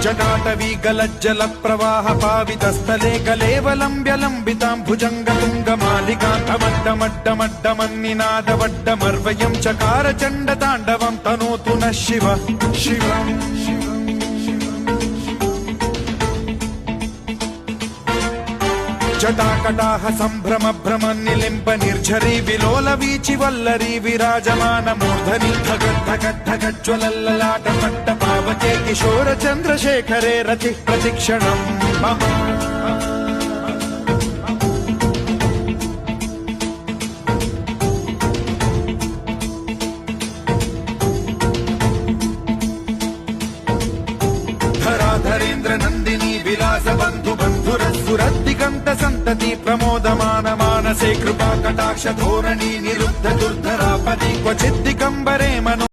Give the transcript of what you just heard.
जटाटवी गलज्जल प्रवाह पावितस्थले कलेवलम्ब्य लम्बिताम्भुजङ्गतुङ्गमालिकान्तमड्डमड्डमड्डमन्निनादवड्डमर्वयं चकार चण्डताण्डवं तनोतु नः शिवः शिवम् जटाकटाह सम्भ्रम भ्रम निलिम्ब निर्झरी विलोल वीचि वल्लरी विराजमान मूर्धनि धगद्धगद्धगज्ज्वलल्ललाट पट्ट पावके किशोर चन्द्रशेखरे रतिः प्रतिक्षणम् मम धराधरेन्द्र नन्दिनी विलास बन्धु बन्धुरस्फुरद्दिगन्त सन्तति प्रमोदमान मानसे कृपा कटाक्ष धोरणी निरुद्ध दुर्धरापदि क्वचिद्दिगम्बरे मनो